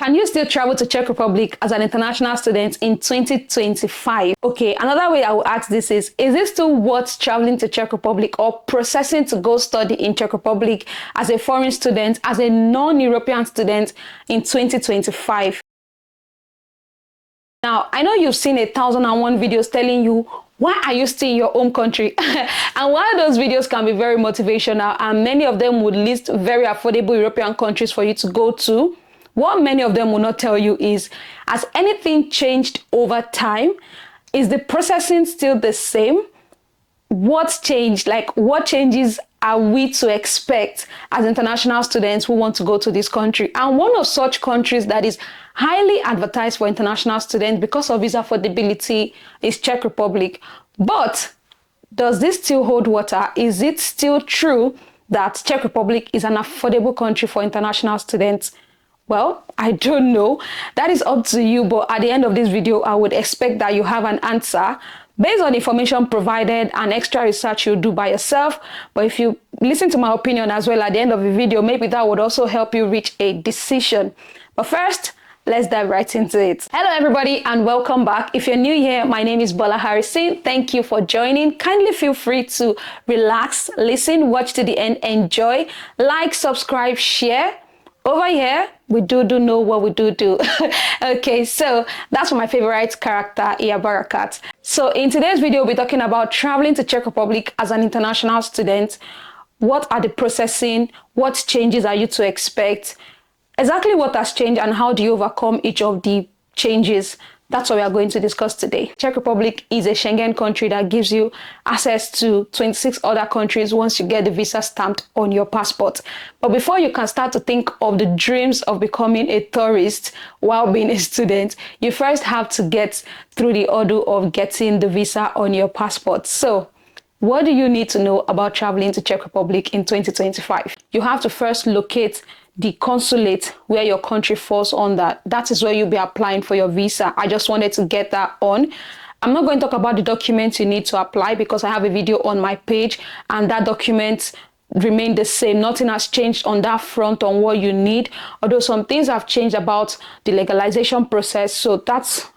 Can you still travel to Czech Republic as an international student in 2025? Okay, another way I will ask this is it still worth traveling to Czech Republic or processing to go study in Czech Republic as a foreign student, as a non-European student in 2025? Now, I know you've seen 1,001 videos telling you, why are you still in your home country? And while those videos can be very motivational and many of them would list very affordable European countries for you to go to, what many of them will not tell you is, has anything changed over time? Is the processing still the same? What's changed? Like, what changes are we to expect as international students who want to go to this country? And one of such countries that is highly advertised for international students because of its affordability is Czech Republic. But does this still hold water? Is it still true that Czech Republic is an affordable country for international students? Well, I don't know. That is up to you. But at the end of this video, I would expect that you have an answer based on information provided and extra research you do by yourself. But if you listen to my opinion as well at the end of the video, maybe that would also help you reach a decision. But first, let's dive right into it. Hello everybody and welcome back. If you're new here, my name is Bola Harrison. Thank you for joining. Kindly feel free to relax, listen, watch to the end, enjoy, like, subscribe, share. Over here, we do know what we do. Okay, so that's for my favorite character, Iya Barakat. So in today's video, we'll be talking about traveling to Czech Republic as an international student. What are the processing? What changes are you to expect? Exactly what has changed and how do you overcome each of the changes? That's what we are going to discuss today. Czech Republic is a Schengen country that gives you access to 26 other countries once you get the visa stamped on your passport. But before you can start to think of the dreams of becoming a tourist while being a student, you first have to get through the ordeal of getting the visa on your passport. So, what do you need to know about traveling to Czech Republic in 2025? You have to first locate the consulate where your country falls under. That is where you'll be applying for your visa. I just wanted to get that on. I'm not going to talk about the documents you need to apply because I have a video on my page and that document remain the same. Nothing has changed on that front on what you need, although some things have changed about the legalization process, so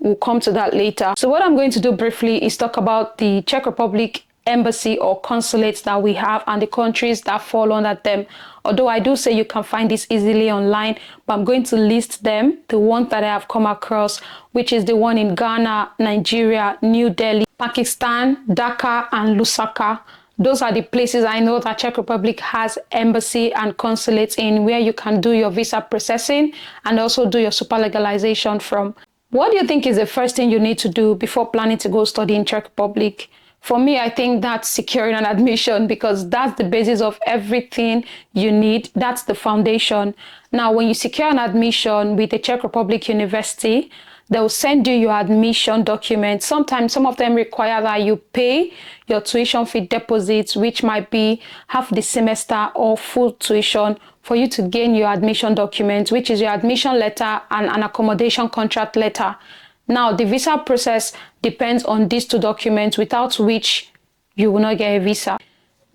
we'll come to that later. So what I'm going to do briefly is talk about the Czech Republic embassy or consulates that we have and the countries that fall under them. Although I do say you can find this easily online, but I'm going to list them, the ones that I have come across, which is the one in Ghana, Nigeria, New Delhi, Pakistan, Dhaka, and Lusaka. Those are the places I know that Czech Republic has embassy and consulates in, where you can do your visa processing and also do your super legalization from. What do you think is the first thing you need to do before planning to go study in Czech Republic? For me, I think that's securing an admission because that's the basis of everything you need. That's the foundation. Now, when you secure an admission with the Czech Republic University, they'll send you your admission documents. Sometimes some of them require that you pay your tuition fee deposits, which might be half the semester or full tuition for you to gain your admission documents, which is your admission letter and an accommodation contract letter. Now, the visa process depends on these two documents, without which you will not get a visa.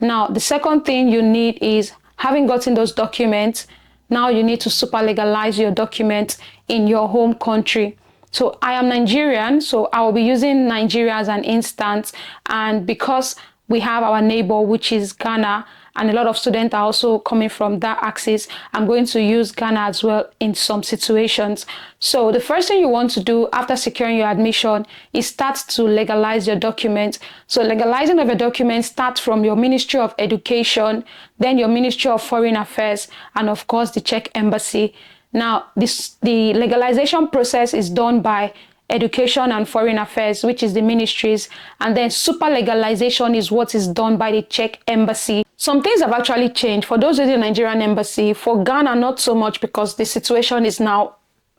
Now, the second thing you need is, having gotten those documents, now you need to super legalize your documents in your home country. So I am Nigerian, so I will be using Nigeria as an instance. And because we have our neighbor, which is Ghana, and a lot of students are also coming from that axis, I'm going to use Ghana as well in some situations. So the first thing you want to do after securing your admission is start to legalize your documents. So legalizing of your documents starts from your Ministry of Education, then your Ministry of Foreign Affairs, and of course the Czech Embassy. Now, the legalization process is done by Education and Foreign Affairs, which is the ministries, and then super legalization is what is done by the Czech Embassy. Some things have actually changed. For those with the Nigerian Embassy, for Ghana, not so much because the situation is now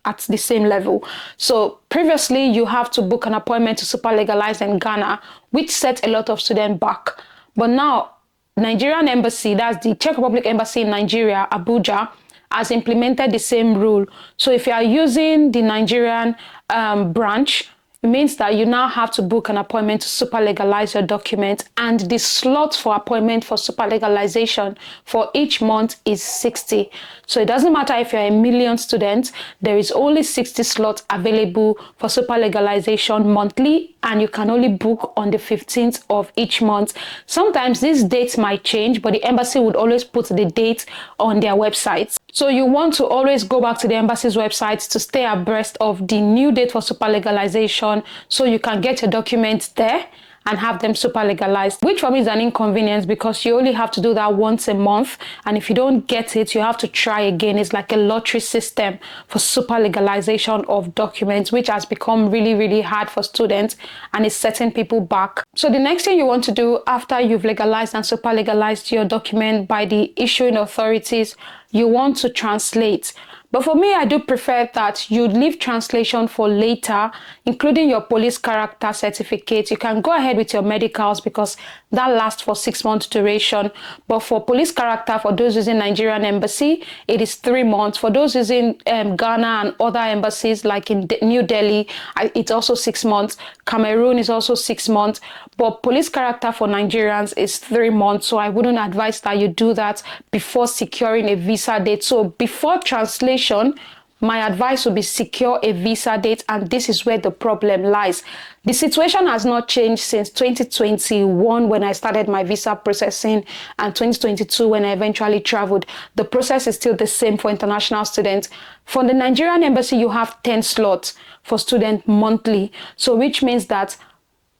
at the same level. So previously, you have to book an appointment to super legalize in Ghana, which set a lot of students back. But now, Nigerian Embassy, that's the Czech Republic Embassy in Nigeria, Abuja, has implemented the same rule. So if you are using the Nigerian branch, It means that you now have to book an appointment to super legalize your document, and the slot for appointment for super legalization for each month is 60. So it doesn't matter if you're a million student, there is only 60 slots available for super legalization monthly, and you can only book on the 15th of each month. Sometimes these dates might change, but the embassy would always put the date on their website. So you want to always go back to the embassy's website to stay abreast of the new date for super legalization, so you can get your documents there and have them super legalized, which for me is an inconvenience because you only have to do that once a month, and if you don't get it, you have to try again. It's like a lottery system for super legalization of documents, which has become really, really hard for students and is setting people back. So the next thing you want to do after you've legalized and super legalized your document by the issuing authorities, you want to translate. But for me, I do prefer that you leave translation for later, including your police character certificate. You can go ahead with your medicals because that lasts for 6 months duration. But for police character, for those using Nigerian Embassy, it is 3 months. For those using Ghana and other embassies like in New Delhi, it's also 6 months. Cameroon is also 6 months. But police character for Nigerians is 3 months. So I wouldn't advise that you do that before securing a visa date. So before translation, my advice would be secure a visa date, and this is where the problem lies. The situation has not changed since 2021 when I started my visa processing, and 2022 when I eventually traveled. The process is still the same for international students. For the Nigerian Embassy, you have 10 slots for student monthly. So which means that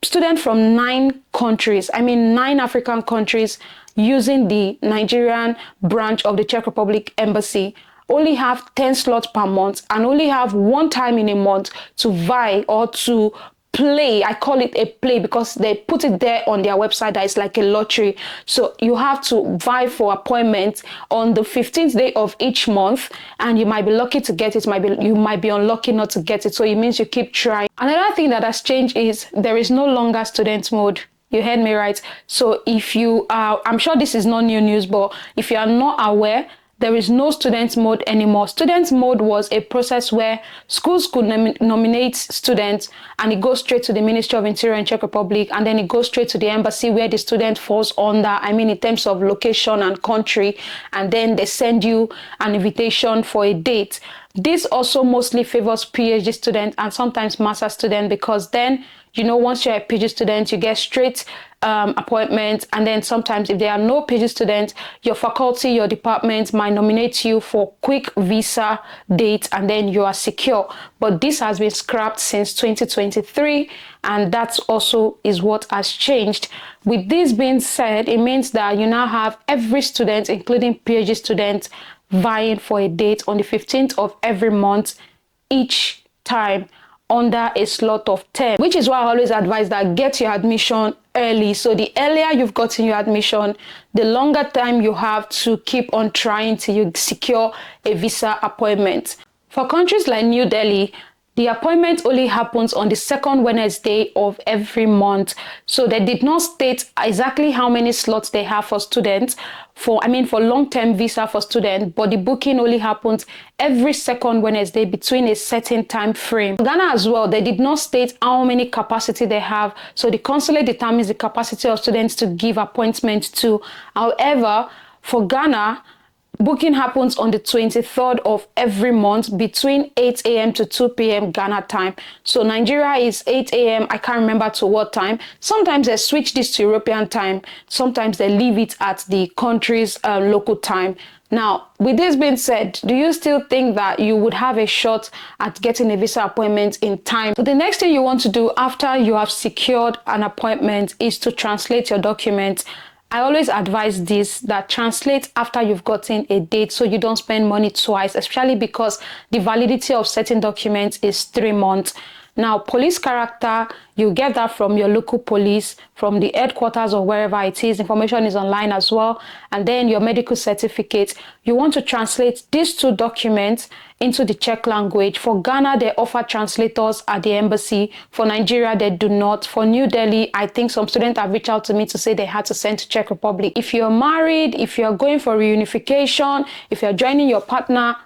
students from 9 countries, 9 African countries using the Nigerian branch of the Czech Republic Embassy only have 10 slots per month and only have one time in a month to vie or to play. I call it a play because they put it there on their website that it's like a lottery. So you have to vie for appointments on the 15th day of each month, and you might be lucky to get it, you might be unlucky not to get it. So it means you keep trying. Another thing that has changed is there is no longer student mode. You heard me right. So if you are, I'm sure this is not new news, but if you are not aware, there is no student mode anymore. Student mode was a process where schools could nominate students, and it goes straight to the Ministry of Interior in Czech Republic, and then it goes straight to the embassy where the student falls under, in terms of location and country, and then they send you an invitation for a date. This also mostly favors PhD students and sometimes master students, because then, once you're a PhD student, you get straight appointments, and then sometimes if there are no PhD students, your faculty, your department might nominate you for quick visa dates, and then you are secure. But this has been scrapped since 2023, and that also is what has changed. With this being said, it means that you now have every student, including PhD students, vying for a date on the 15th of every month each time under a slot of 10, which is why I always advise that get your admission early. So the earlier you've gotten your admission, the longer time you have to keep on trying till you secure a visa appointment. For countries like New Delhi, the appointment only happens on the second Wednesday of every month. So they did not state exactly how many slots they have for students, for long-term visa for students, but the booking only happens every second Wednesday between a certain time frame. Ghana as well, they did not state how many capacity they have. So the consulate determines the capacity of students to give appointments to. However, for Ghana, booking happens on the 23rd of every month between 8 a.m. to 2 p.m. Ghana time. So Nigeria is 8 a.m. I can't remember to what time. Sometimes they switch this to European time. Sometimes they leave it at the country's local time. Now, with this being said, do you still think that you would have a shot at getting a visa appointment in time? So the next thing you want to do after you have secured an appointment is to translate your documents. I always advise this, that translate after you've gotten a date so you don't spend money twice, especially because the validity of certain documents is 3 months. Now, police character, you get that from your local police, from the headquarters or wherever it is. Information is online as well. And then your medical certificate. You want to translate these 2 documents into the Czech language. For Ghana, they offer translators at the embassy. For Nigeria, they do not. For New Delhi, I think some students have reached out to me to say they had to send to Czech Republic. If you're married, if you're going for reunification, if you're joining your partner,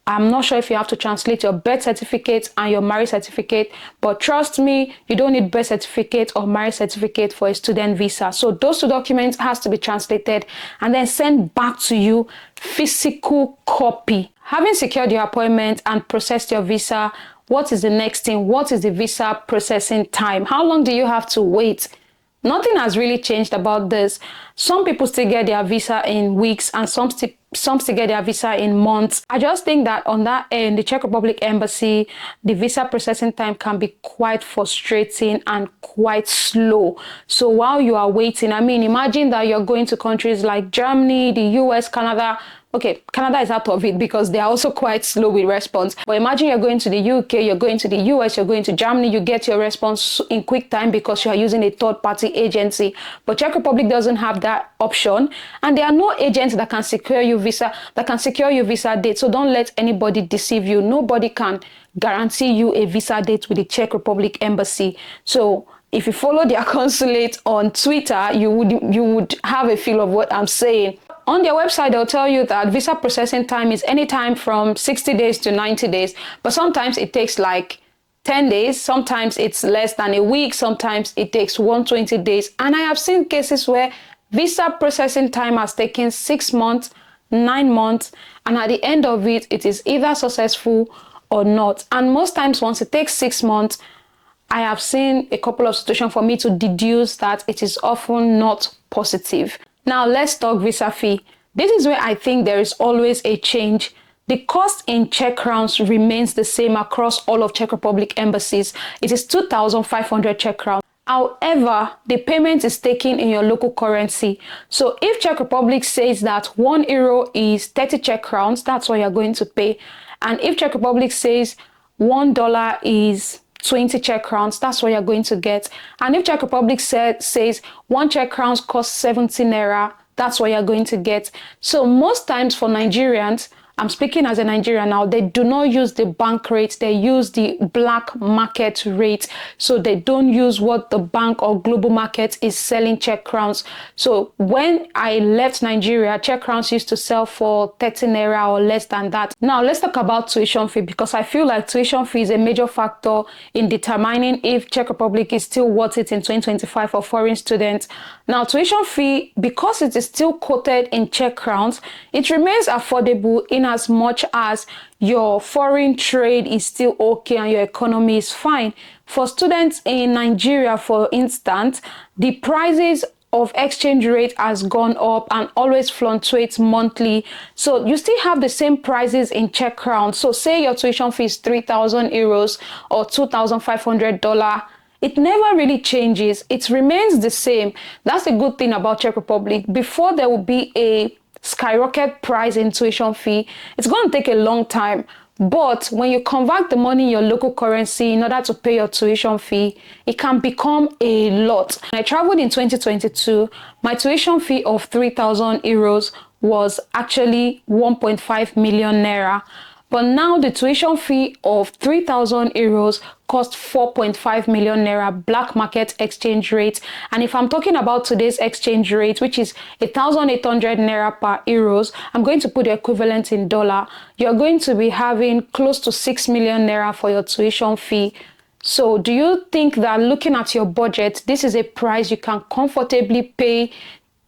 I'm not sure if you have to translate your birth certificate and your marriage certificate, but trust me, you don't need birth certificate or marriage certificate for a student visa. So those two documents has to be translated and then sent back to you, physical copy. Having secured your appointment and processed your visa, what is the next thing? What is the visa processing time? How long do you have to wait? Nothing has really changed about this. Some people still get their visa in weeks and some still get their visa in months. I just think that on that end, the Czech Republic Embassy, the visa processing time can be quite frustrating and quite slow. So while you are waiting, I mean, imagine that you're going to countries like Germany, the US, Canada. Okay, Canada is out of it because they are also quite slow with response. But imagine you're going to the UK, you're going to the US, you're going to Germany, you get your response in quick time because you are using a third-party agency. But Czech Republic doesn't have that option, and there are no agents that can secure your visa date. So don't let anybody deceive you. Nobody can guarantee you a visa date with the Czech Republic Embassy. So if you follow their consulate on Twitter, you would have a feel of what I'm saying. On their website, they'll tell you that visa processing time is anytime from 60 days to 90 days, but sometimes it takes like 10 days, sometimes it's less than a week, sometimes it takes 120 days. And I have seen cases where visa processing time has taken 6 months, 9 months, and at the end of it, it is either successful or not. And most times, once it takes 6 months, I have seen a couple of situations for me to deduce that it is often not positive. Now let's talk visa fee. This is where I think there is always a change. The cost in Czech crowns remains the same across all of Czech Republic embassies. It is 2,500 Czech crowns. However, the payment is taken in your local currency. So if Czech Republic says that €1 is 30 Czech crowns, that's what you're going to pay. And if Czech Republic says $1 is 20 Czech crowns, that's what you're going to get. And if Czech Republic says 1 Czech crowns costs 70 naira, that's what you're going to get. So most times for Nigerians, I'm speaking as a Nigerian now, they do not use the bank rate, they use the black market rate. So they don't use what the bank or global market is selling Czech crowns. So when I left Nigeria, Czech crowns used to sell for 30 naira or less than that. Now let's talk about tuition fee, because I feel like tuition fee is a major factor in determining if Czech Republic is still worth it in 2025 for foreign students. Now tuition fee, because it is still quoted in Czech crowns, it remains affordable in as much as your foreign trade is still okay and your economy is fine. For students in Nigeria, for instance, the prices of exchange rate has gone up and always fluctuates monthly. So you still have the same prices in Czech crowns. So say your tuition fee is €3,000 or $2,500. It never really changes. It remains the same. That's the good thing about Czech Republic. Before there will be a skyrocket price in tuition fee, it's going to take a long time. But when you convert the money in your local currency in order to pay your tuition fee, it can become a lot. When I traveled in 2022, my tuition fee of €3,000 was actually 1.5 million naira. But now the tuition fee of €3,000 cost 4.5 million naira black market exchange rate. And if I'm talking about today's exchange rate, which is 1,800 naira per euros, I'm going to put the equivalent in dollar. You're going to be having close to 6 million naira for your tuition fee. So do you think that looking at your budget, this is a price you can comfortably pay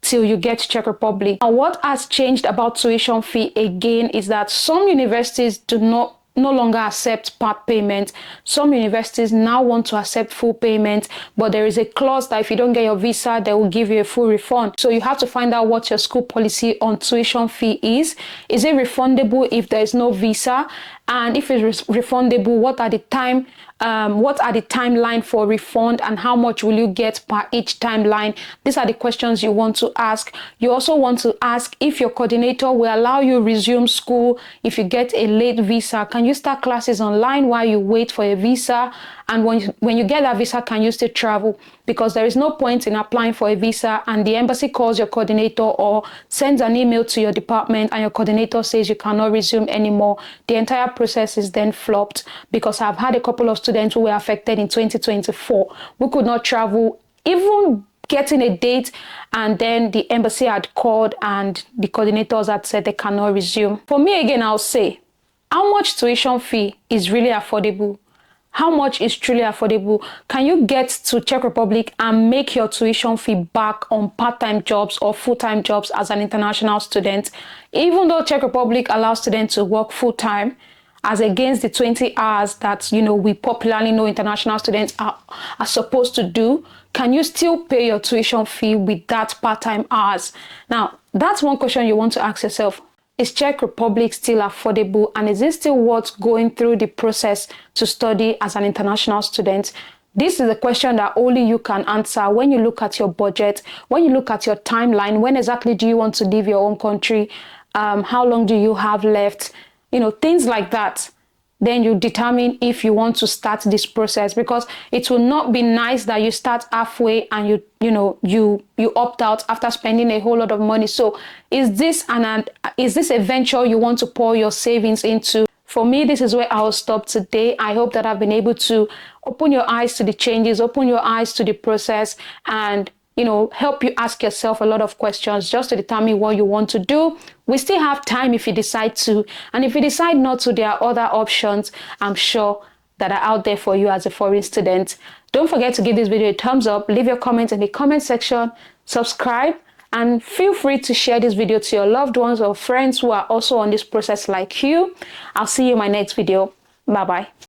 till you get to Czech Republic? And what has changed about tuition fee again is that some universities no longer accept part payment. Some universities now want to accept full payment, but there is a clause that if you don't get your visa, they will give you a full refund. So you have to find out what your school policy on tuition fee is. Is it refundable if there is no visa? And if it's refundable, what are the timeline for refund, and how much will you get per each timeline? These are the questions you want to ask. You also want to ask if your coordinator will allow you resume school if you get a late visa. Can you start classes online while you wait for a visa? And when you get that visa, can you still travel? Because there is no point in applying for a visa and the embassy calls your coordinator or sends an email to your department and your coordinator says you cannot resume anymore. The entire process is then flopped, because I've had a couple of students who were affected in 2024 who could not travel, even getting a date, and then the embassy had called and the coordinators had said they cannot resume. For me, again, I'll say, How much tuition fee is really affordable? How much is truly affordable? Can you get to Czech Republic and make your tuition fee back on part-time jobs or full-time jobs as an international student? Even though Czech Republic allows students to work full-time, as against the 20 hours that, we popularly know international students are supposed to do, can you still pay your tuition fee with that part-time hours? Now, that's one question you want to ask yourself. Is Czech Republic still affordable, and is it still worth going through the process to study as an international student? This is a question that only you can answer when you look at your budget, when you look at your timeline. When exactly do you want to leave your own country? How long do you have left? Things like that. Then you determine if you want to start this process, because it will not be nice that you start halfway and you opt out after spending a whole lot of money. So is this a venture you want to pour your savings into? For me, this is where I'll stop today. I hope that I've been able to open your eyes to the changes, open your eyes to the process, and help you ask yourself a lot of questions just to determine what you want to do. We still have time if you decide to. And if you decide not to, there are other options, I'm sure, that are out there for you as a foreign student. Don't forget to give this video a thumbs up, leave your comments in the comment section, subscribe, and feel free to share this video to your loved ones or friends who are also on this process like you. I'll see you in my next video. Bye-bye.